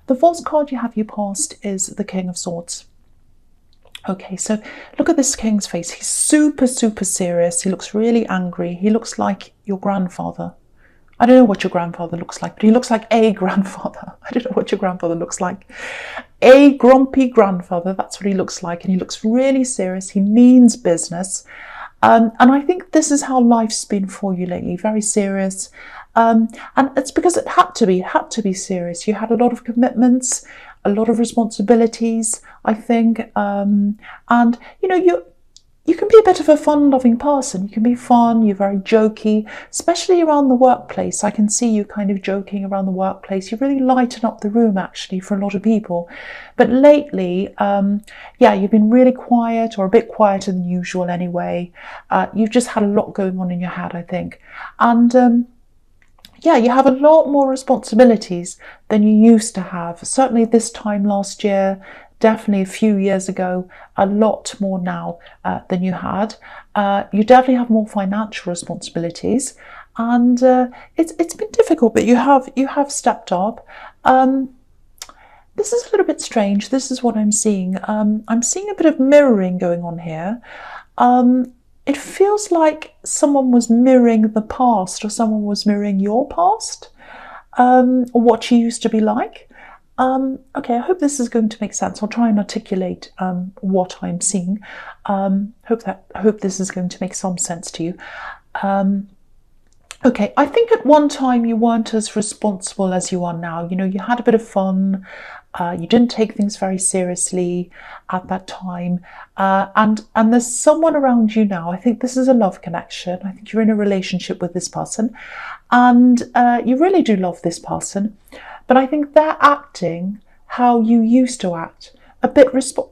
The false card you have your past is the King of Swords. Okay, so look at this king's face. He's super, super serious. He looks really angry. He looks like your grandfather. I don't know what your grandfather looks like, but he looks like a grandfather. I don't know what your grandfather looks like. A grumpy grandfather, that's what he looks like. And he looks really serious. He means business. And I think this is how life's been for you lately, very serious. And it's because it had to be serious. You had a lot of commitments, a lot of responsibilities, I think. And, you know, you can be a bit of a fun-loving person. You can be fun, you're very jokey, especially around the workplace. I can see you kind of joking around the workplace. You really lighten up the room, actually, for a lot of people. But lately, yeah, you've been really quiet, or a bit quieter than usual anyway. You've just had a lot going on in your head, I think. And yeah, you have a lot more responsibilities than you used to have. Certainly this time last year, definitely a few years ago, a lot more now than you had. You definitely have more financial responsibilities, and it's been difficult, but you have stepped up. This is a little bit strange. This is what I'm seeing. I'm seeing a bit of mirroring going on here. It feels like someone was mirroring the past, or someone was mirroring your past, or what you used to be like. Okay, I hope this is going to make sense. I'll try and articulate what I'm seeing. Hope this is going to make some sense to you. Okay, I think at one time you weren't as responsible as you are now. You know, you had a bit of fun. You didn't take things very seriously at that time. And there's someone around you now. I think this is a love connection. I think you're in a relationship with this person. And you really do love this person. But I think they're acting how you used to act. A bit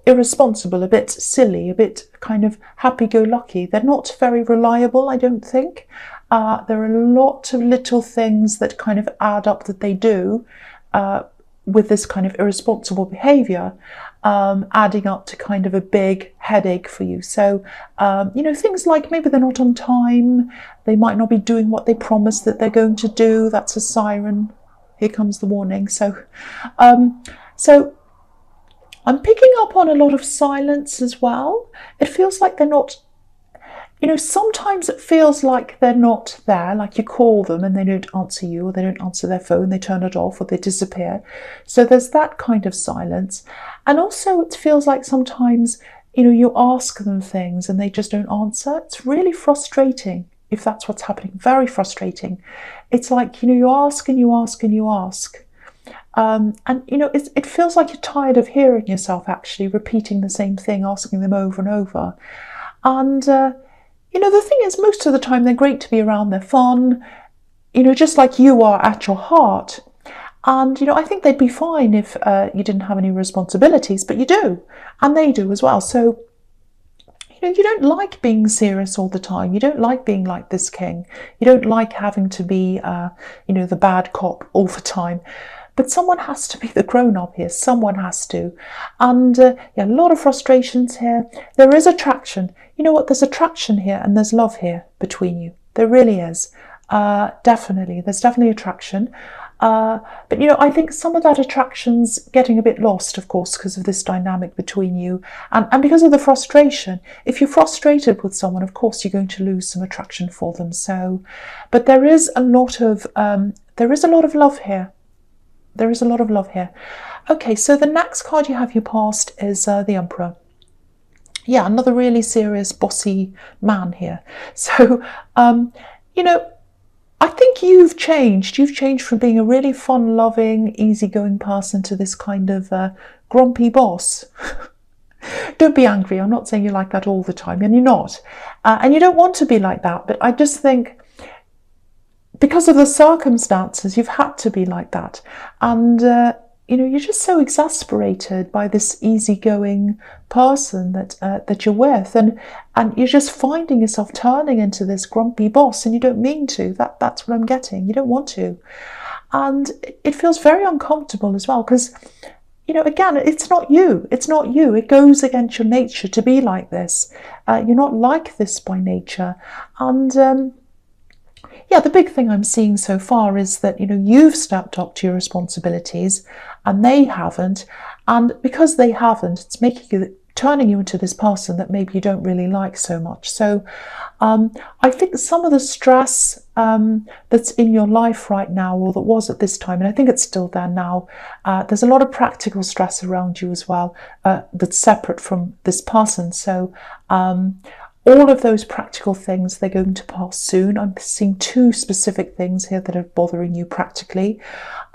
irresponsible, a bit silly, a bit kind of happy-go-lucky. They're not very reliable, I don't think. There are a lot of little things that kind of add up that they do with this kind of irresponsible behaviour, adding up to kind of a big headache for you. So, you know, things like maybe they're not on time, they might not be doing what they promised that they're going to do. That's a siren. Here comes the warning. So I'm picking up on a lot of silence as well. It feels like they're not, you know, sometimes it feels like they're not there, like you call them and they don't answer you, or they don't answer their phone, they turn it off, or they disappear. So there's that kind of silence. And also it feels like sometimes, you know, you ask them things and they just don't answer. It's really frustrating if that's what's happening, very frustrating. It's like, you know, you ask and you ask and you ask. And, you know, it feels like you're tired of hearing yourself actually repeating the same thing, asking them over and over. And, you know, the thing is, most of the time they're great to be around, they're fun, you know, just like you are at your heart. And, you know, I think they'd be fine if you didn't have any responsibilities, but you do, and they do as well. So, you know, you don't like being serious all the time. You don't like being like this king. You don't like having to be, you know, the bad cop all the time. But someone has to be the grown-up here. Someone has to. And yeah, a lot of frustrations here. There is attraction. You know what? There's attraction here and there's love here between you. There really is. Definitely. There's definitely attraction. But, you know, I think some of that attraction's getting a bit lost, of course, because of this dynamic between you and because of the frustration. If you're frustrated with someone, of course, you're going to lose some attraction for them. So, but there is a lot of love here. There is a lot of love here. Okay, so the next card you have your past is the Emperor. Yeah, another really serious, bossy man here. So, you know, I think you've changed. You've changed from being a really fun-loving, easygoing person to this kind of grumpy boss. Don't be angry. I'm not saying you're like that all the time, and you're not. And you don't want to be like that, but I just think because of the circumstances, you've had to be like that. And, you know, you're just so exasperated by this easygoing person that you're with. And you're just finding yourself turning into this grumpy boss, and you don't mean to. That's what I'm getting. You don't want to. And it feels very uncomfortable as well, because, you know, again, it's not you. It's not you. It goes against your nature to be like this. You're not like this by nature. And, yeah, the big thing I'm seeing so far is that, you know, you've stepped up to your responsibilities and they haven't. And because they haven't, it's making you, turning you into this person that maybe you don't really like so much. So I think some of the stress that's in your life right now, or that was at this time, and I think it's still there now, there's a lot of practical stress around you as well, that's separate from this person. So all of those practical things, they're going to pass soon. I'm seeing two specific things here that are bothering you practically.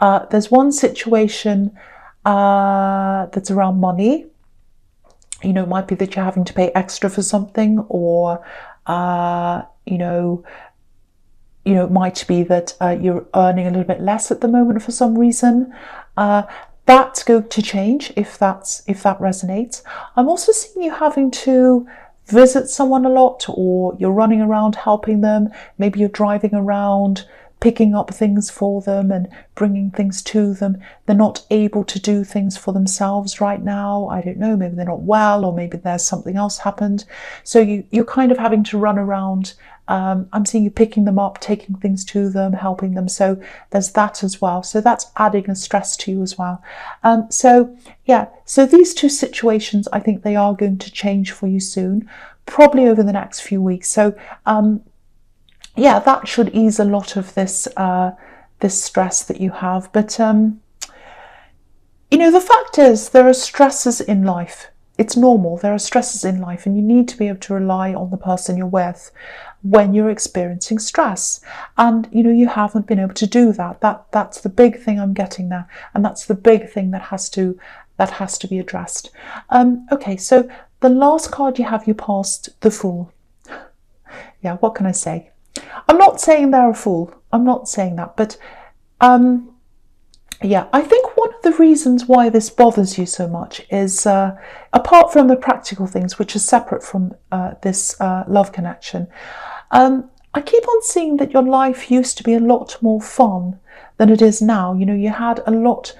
There's one situation that's around money. You know, it might be that you're having to pay extra for something, or you know, it might be that you're earning a little bit less at the moment for some reason. That's going to change if that resonates. I'm also seeing you having to visit someone a lot, or you're running around helping them. Maybe you're driving around picking up things for them and bringing things to them. They're not able to do things for themselves right now. I don't know, maybe they're not well, or maybe there's something else happened. So you're kind of having to run around. I'm seeing you picking them up, taking things to them, helping them. So there's that as well. So that's adding a stress to you as well. So yeah, so these two situations, I think they are going to change for you soon, probably over the next few weeks. So yeah, that should ease a lot of this this stress that you have. But you know, the fact is, there are stresses in life. It's normal. There are stresses in life, and you need to be able to rely on the person you're with when you're experiencing stress. And you know, you haven't been able to do that. That's the big thing I'm getting there, and that's the big thing that has to be addressed. Okay, so the last card you have, you passed the Fool. Yeah, what can I say? I'm not saying they're a fool. I'm not saying that, but yeah, I think one of the reasons why this bothers you so much is, apart from the practical things, which are separate from this love connection, I keep on seeing that your life used to be a lot more fun than it is now. You know, you had a lot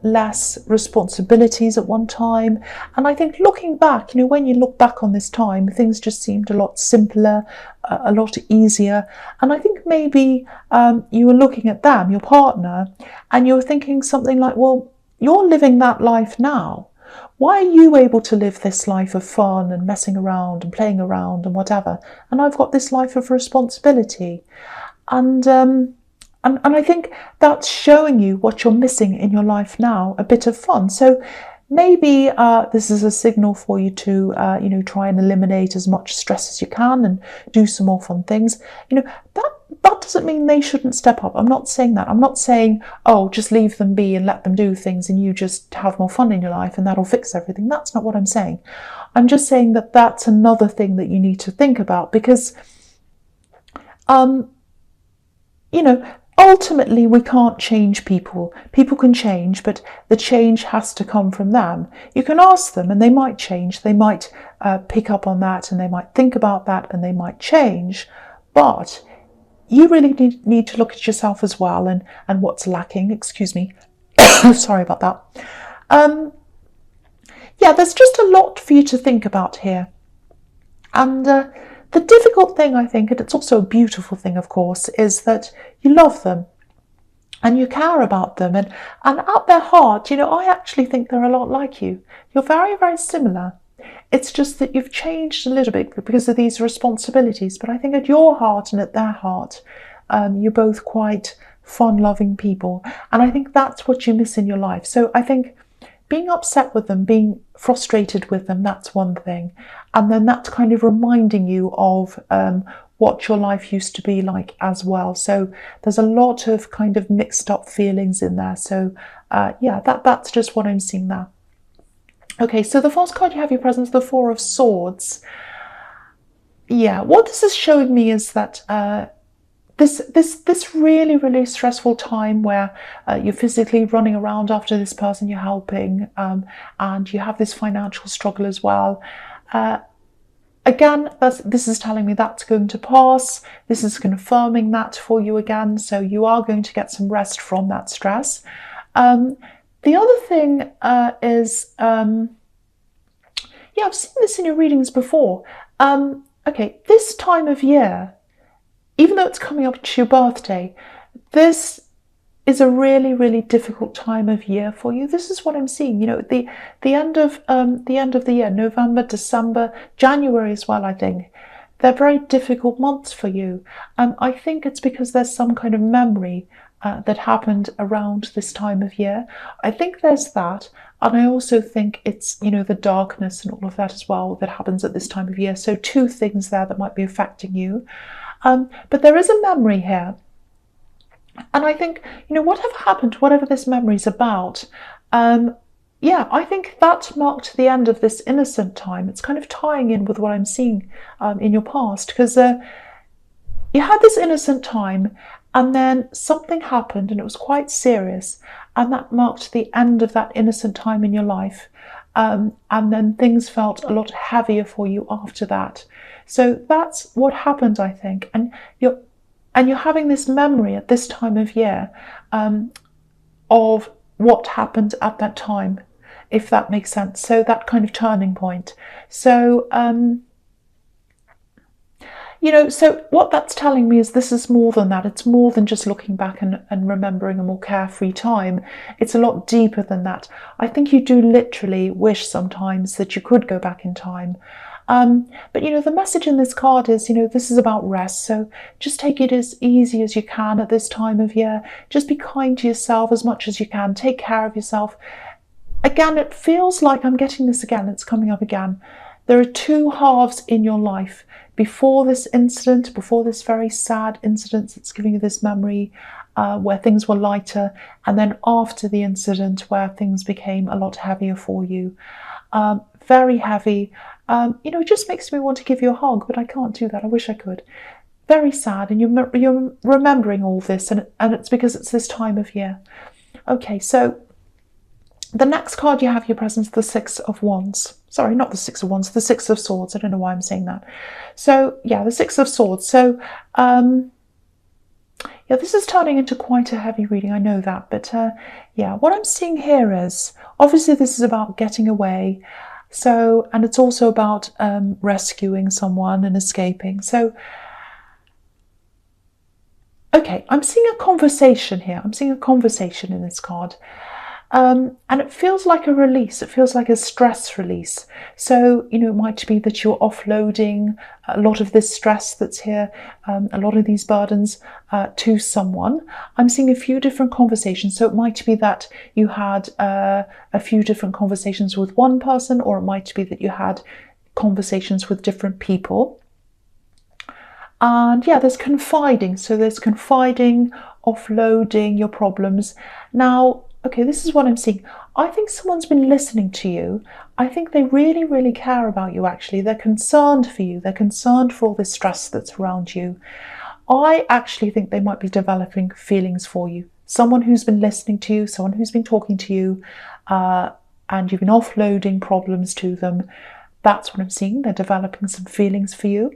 less responsibilities at one time, and I think looking back, you know, when you look back on this time, things just seemed a lot simpler, a lot easier. And I think maybe you were looking at them, your partner, and you were thinking something like, well, you're living that life now. Why are you able to live this life of fun and messing around and playing around and whatever, and I've got this life of responsibility? And I think that's showing you what you're missing in your life now, a bit of fun. So maybe this is a signal for you to, you know, try and eliminate as much stress as you can and do some more fun things. You know, that doesn't mean they shouldn't step up. I'm not saying that. I'm not saying, oh, just leave them be and let them do things and you just have more fun in your life and that'll fix everything. That's not what I'm saying. I'm just saying that that's another thing that you need to think about, because, you know, ultimately, we can't change people. People can change, but the change has to come from them. You can ask them and they might change. They might pick up on that and they might think about that and they might change. But you really need to look at yourself as well and what's lacking. Excuse me. Sorry about that. Yeah, there's just a lot for you to think about here. And the difficult thing, I think, and it's also a beautiful thing, of course, is that you love them and you care about them. And at their heart, you know, I actually think they're a lot like you. You're very, very similar. It's just that you've changed a little bit because of these responsibilities. But I think at your heart and at their heart, you're both quite fun-loving people. And I think that's what you miss in your life. So I think being upset with them, being frustrated with them, that's one thing. And then that's kind of reminding you of what your life used to be like as well. So there's a lot of kind of mixed up feelings in there. So yeah, that's just what I'm seeing there. Okay, so the first card you have your presence, the Four of Swords. Yeah, what this is showing me is that this really, really stressful time where you're physically running around after this person you're helping, and you have this financial struggle as well. Again, this is telling me that's going to pass. This is confirming that for you again. So you are going to get some rest from that stress. The other thing is, yeah, I've seen this in your readings before. Okay, this time of year, even though it's coming up to your birthday, this is a really, really difficult time of year for you. This is what I'm seeing. You know, the end of the year, November, December, January as well, I think. They're very difficult months for you. I think it's because there's some kind of memory that happened around this time of year. I think there's that. And I also think it's, you know, the darkness and all of that as well that happens at this time of year. So two things there that might be affecting you. But there is a memory here. And I think, you know, whatever happened, whatever this memory is about, yeah, I think that marked the end of this innocent time. It's kind of tying in with what I'm seeing in your past, because you had this innocent time and then something happened and it was quite serious, and that marked the end of that innocent time in your life. And then things felt a lot heavier for you after that. So that's what happened, I think. And you're having this memory at this time of year of what happened at that time, if that makes sense. So that kind of turning point. So, you know, so what that's telling me is this is more than that. It's more than just looking back and remembering a more carefree time. It's a lot deeper than that. I think you do literally wish sometimes that you could go back in time. But, you know, the message in this card is, you know, this is about rest. So just take it as easy as you can at this time of year. Just be kind to yourself as much as you can. Take care of yourself. Again, it feels like I'm getting this again. It's coming up again. There are two halves in your life. Before this incident, before this very sad incident that's giving you this memory where things were lighter, and then after the incident where things became a lot heavier for you. Very heavy. You know, it just makes me want to give you a hug, but I can't do that. I wish I could. Very sad, and you're remembering all this, and it's because it's this time of year. Okay, so the next card you have your presence, the Six of Wands. Sorry, not the Six of Wands, the Six of Swords. I don't know why I'm saying that. So, yeah, the Six of Swords. So, yeah, this is turning into quite a heavy reading, I know that. But, yeah, what I'm seeing here is, obviously this is about getting away. So, and it's also about rescuing someone and escaping. So, okay, I'm seeing a conversation here. I'm seeing a conversation in this card. And it feels like a release. It feels like a stress release. So, you know, it might be that you're offloading a lot of this stress that's here, a lot of these burdens to someone. I'm seeing a few different conversations. So it might be that you had a few different conversations with one person, or it might be that you had conversations with different people. And yeah, there's confiding. So there's confiding, offloading your problems. Now, okay, this is what I'm seeing. I think someone's been listening to you. I think they really, really care about you, actually. They're concerned for you. They're concerned for all this stress that's around you. I actually think they might be developing feelings for you. Someone who's been listening to you, someone who's been talking to you, and you've been offloading problems to them. That's what I'm seeing. They're developing some feelings for you.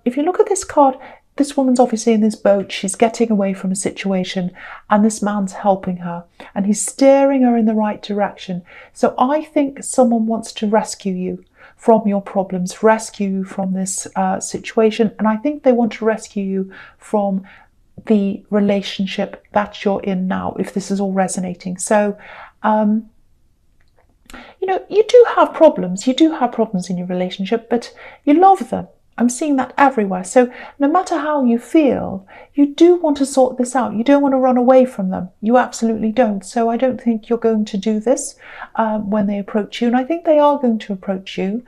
If you look at this card, this woman's obviously in this boat. She's getting away from a situation, and this man's helping her, and he's steering her in the right direction. So I think someone wants to rescue you from your problems, rescue you from this situation. And I think they want to rescue you from the relationship that you're in now, if this is all resonating. So, you know, you do have problems. You do have problems in your relationship, but you love them. I'm seeing that everywhere. So no matter how you feel, you do want to sort this out. You don't want to run away from them. You absolutely don't. So I don't think you're going to do this when they approach you. And I think they are going to approach you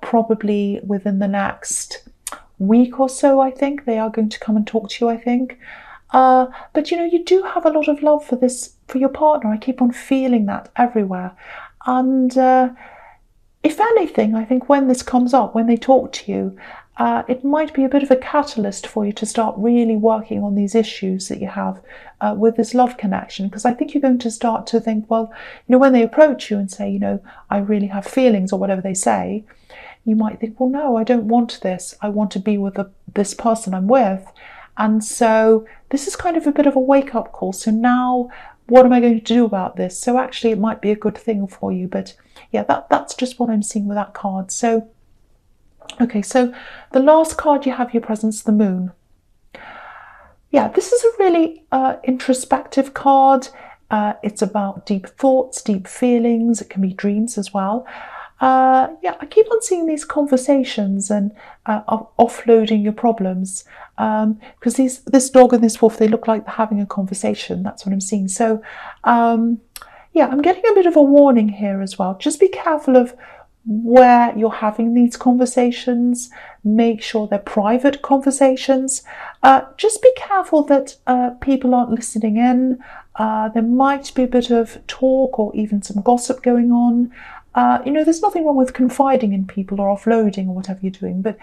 probably within the next week or so. I think they are going to come and talk to you, I think. But, you know, you do have a lot of love for your partner. I keep on feeling that everywhere. And if anything, I think when this comes up, when they talk to you, it might be a bit of a catalyst for you to start really working on these issues that you have with this love connection. Because I think you're going to start to think, well, you know, when they approach you and say, you know, I really have feelings, or whatever they say, you might think, well, no, I don't want this. I want to be with this person I'm with. And so this is kind of a bit of a wake-up call. So now, what am I going to do about this? So actually, it might be a good thing for you. But yeah, that's just what I'm seeing with that card. So, okay, so the last card you have your presence, the Moon. yeah, this is a really introspective card. It's about deep thoughts, deep feelings. It can be dreams as well. Yeah, I keep on seeing these conversations and offloading your problems, because this dog and this wolf, they look like they're having a conversation. That's what I'm seeing. So yeah, I'm getting a bit of a warning here as well. Just be careful of where you're having these conversations. Make sure they're private conversations. Just be careful that people aren't listening in. There might be a bit of talk or even some gossip going on. You know, there's nothing wrong with confiding in people or offloading or whatever you're doing, but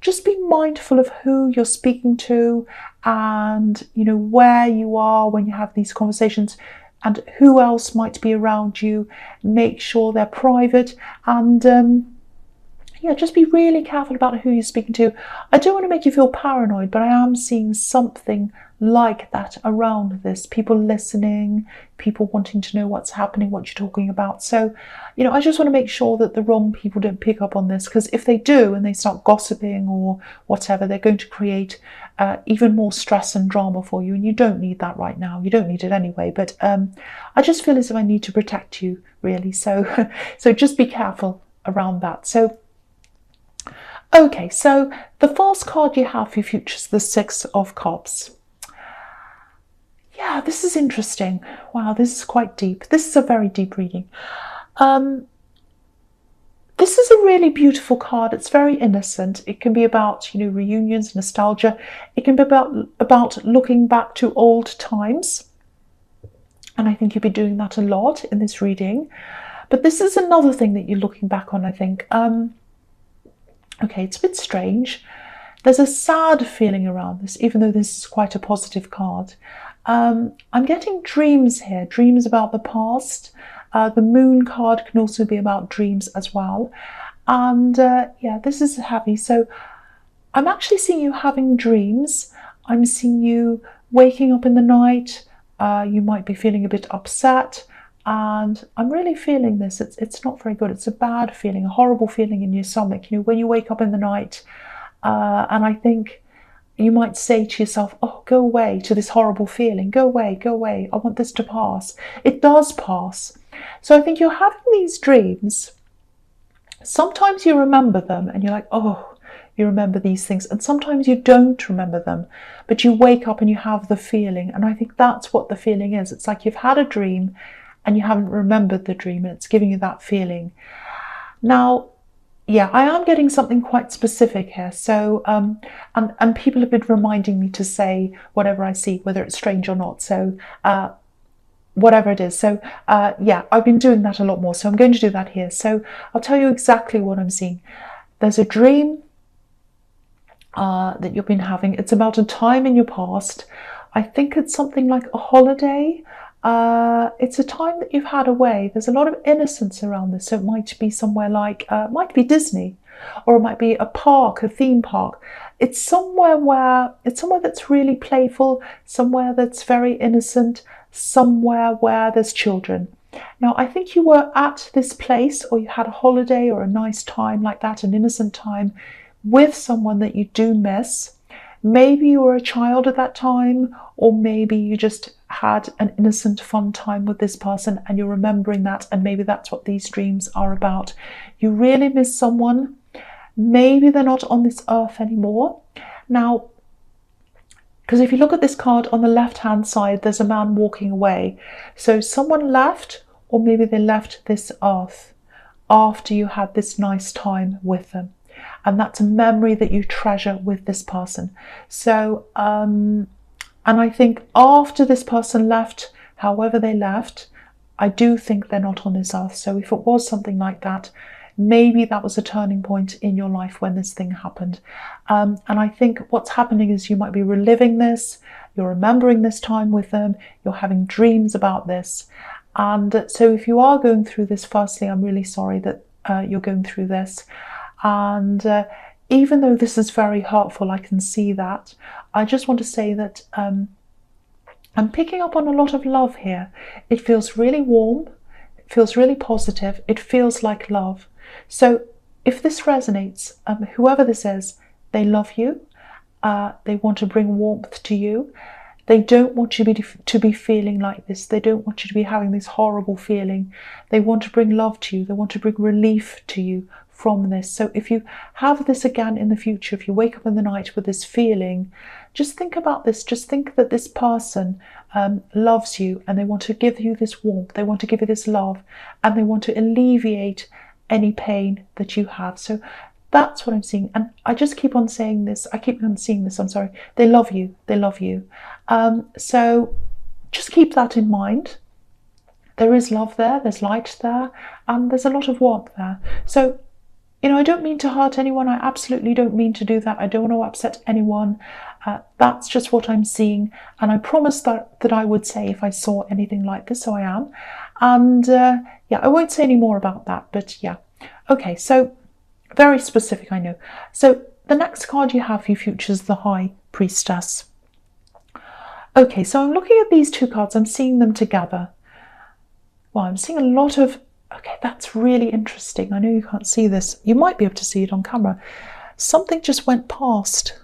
just be mindful of who you're speaking to and, you know, where you are when you have these conversations and who else might be around you. Make sure they're private and yeah, just be really careful about who you're speaking to. I don't want to make you feel paranoid, but I am seeing something like that around this. People listening, people wanting to know what's happening, what you're talking about. So, you know, I just want to make sure that the wrong people don't pick up on this, because if they do and they start gossiping or whatever, they're going to create even more stress and drama for you. And you don't need that right now. You don't need it anyway. But I just feel as if I need to protect you, really. So, so just be careful around that. So, okay, so the first card you have for your future is the Six of Cups. Yeah, this is interesting. Wow, this is quite deep. This is a very deep reading. This is a really beautiful card. It's very innocent. It can be about, you know, reunions, nostalgia. It can be about looking back to old times. And I think you'll be doing that a lot in this reading. But this is another thing that you're looking back on, I think. Okay, it's a bit strange. There's a sad feeling around this, even though this is quite a positive card. I'm getting dreams here, dreams about the past. The Moon card can also be about dreams as well. And yeah, this is heavy. So I'm actually seeing you having dreams. I'm seeing you waking up in the night. You might be feeling a bit upset. And I'm really feeling this. It's not very good. It's a bad feeling, a horrible feeling in your stomach. You know, when you wake up in the night, and I think you might say to yourself, oh, go away to this horrible feeling. Go away, go away. I want this to pass. It does pass. So I think you're having these dreams. Sometimes you remember them and you're like, oh, you remember these things. And sometimes you don't remember them, but you wake up and you have the feeling. And I think that's what the feeling is. It's like you've had a dream and you haven't remembered the dream, and it's giving you that feeling. Now, yeah, I am getting something quite specific here. So, and people have been reminding me to say whatever I see, whether it's strange or not. So, whatever it is. So, yeah, I've been doing that a lot more. So I'm going to do that here. So I'll tell you exactly what I'm seeing. There's a dream that you've been having. It's about a time in your past. I think it's something like a holiday. It's a time that you've had away. There's a lot of innocence around this. So it might be somewhere like, might be Disney, or it might be a park, a theme park. It's somewhere that's really playful, somewhere that's very innocent, somewhere where there's children. Now, I think you were at this place, or you had a holiday or a nice time like that, an innocent time with someone that you do miss. Maybe you were a child at that time, or maybe you just had an innocent, fun time with this person and you're remembering that, and maybe that's what these dreams are about. You really miss someone. Maybe they're not on this earth anymore. Now, because if you look at this card on the left-hand side, there's a man walking away. So someone left, or maybe they left this earth after you had this nice time with them. And that's a memory that you treasure with this person. So, and I think after this person left, however they left, I do think they're not on this earth. So if it was something like that, maybe that was a turning point in your life when this thing happened. And I think what's happening is you might be reliving this, you're remembering this time with them, you're having dreams about this. And so if you are going through this, firstly, I'm really sorry that you're going through this. And even though this is very hurtful, I can see that. I just want to say that I'm picking up on a lot of love here. It feels really warm. It feels really positive. It feels like love. So if this resonates, whoever this is, they love you. They want to bring warmth to you. They don't want you to be feeling like this. They don't want you to be having this horrible feeling. They want to bring love to you. They want to bring relief to you from this. So if you have this again in the future, if you wake up in the night with this feeling, just think about this. Just think that this person loves you, and they want to give you this warmth. They want to give you this love, and they want to alleviate any pain that you have. So that's what I'm seeing. And I just keep on saying this. I keep on seeing this. I'm sorry. They love you. They love you. So just keep that in mind. There is love there. There's light there. And there's a lot of warmth there. So, you know, I don't mean to hurt anyone. I absolutely don't mean to do that. I don't want to upset anyone. That's just what I'm seeing. And I promised that I would say if I saw anything like this. So I am. And yeah, I won't say any more about that. But yeah. Okay, so very specific, I know. So the next card you have for your future is the High Priestess. Okay, so I'm looking at these two cards. I'm seeing them together. Well, I'm seeing a lot of... Okay, that's really interesting. I know you can't see this. You might be able to see it on camera. Something just went past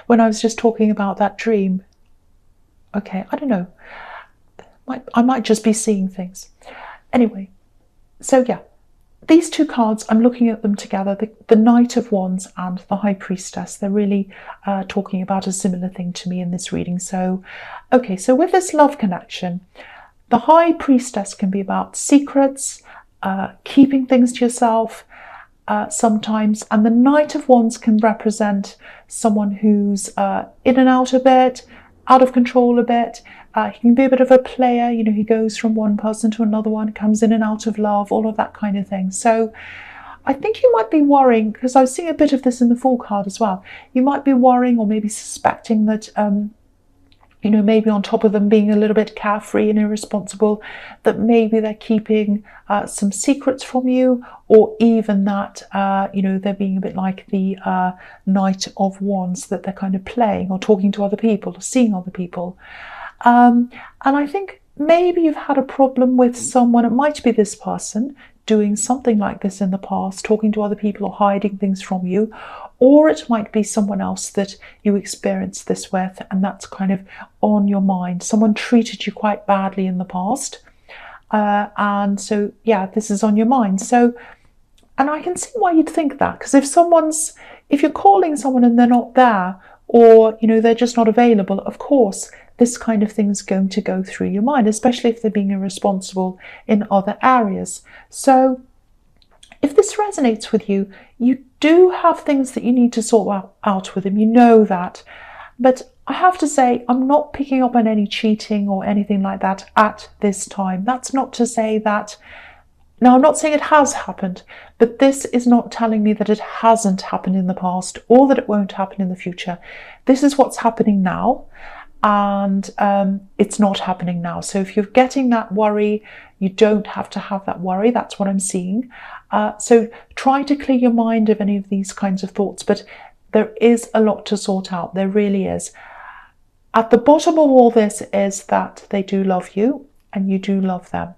when I was just talking about that dream. Okay, I don't know. I might just be seeing things. Anyway, so yeah. These two cards, I'm looking at them together, the Knight of Wands and the High Priestess. They're really talking about a similar thing to me in this reading. So, okay, so with this love connection, the High Priestess can be about secrets, keeping things to yourself sometimes. And the Knight of Wands can represent someone who's in and out a bit, out of control a bit. He can be a bit of a player, you know, he goes from one person to another one, comes in and out of love, all of that kind of thing. So I think you might be worrying, because I was seeing a bit of this in the Fool card as well. You might be worrying or maybe suspecting that, you know, maybe on top of them being a little bit carefree and irresponsible, that maybe they're keeping some secrets from you, or even that, you know, they're being a bit like the Knight of Wands, that they're kind of playing or talking to other people or seeing other people. And I think maybe you've had a problem with someone, it might be this person, doing something like this in the past, talking to other people or hiding things from you, or it might be someone else that you experienced this with, and that's kind of on your mind. Someone treated you quite badly in the past, and so yeah, this is on your mind. So, and I can see why you'd think that, because if you're calling someone and they're not there, or you know, they're just not available, of course this kind of thing is going to go through your mind, especially if they're being irresponsible in other areas. So if this resonates with you, you do have things that you need to sort out with them. You know that. But I have to say, I'm not picking up on any cheating or anything like that at this time. That's not to say that... Now, I'm not saying it has happened, but this is not telling me that it hasn't happened in the past or that it won't happen in the future. This is what's happening now. And it's not happening now. So if you're getting that worry, you don't have to have that worry. That's what I'm seeing. So try to clear your mind of any of these kinds of thoughts, but there is a lot to sort out. There really is. At the bottom of all this is that they do love you and you do love them.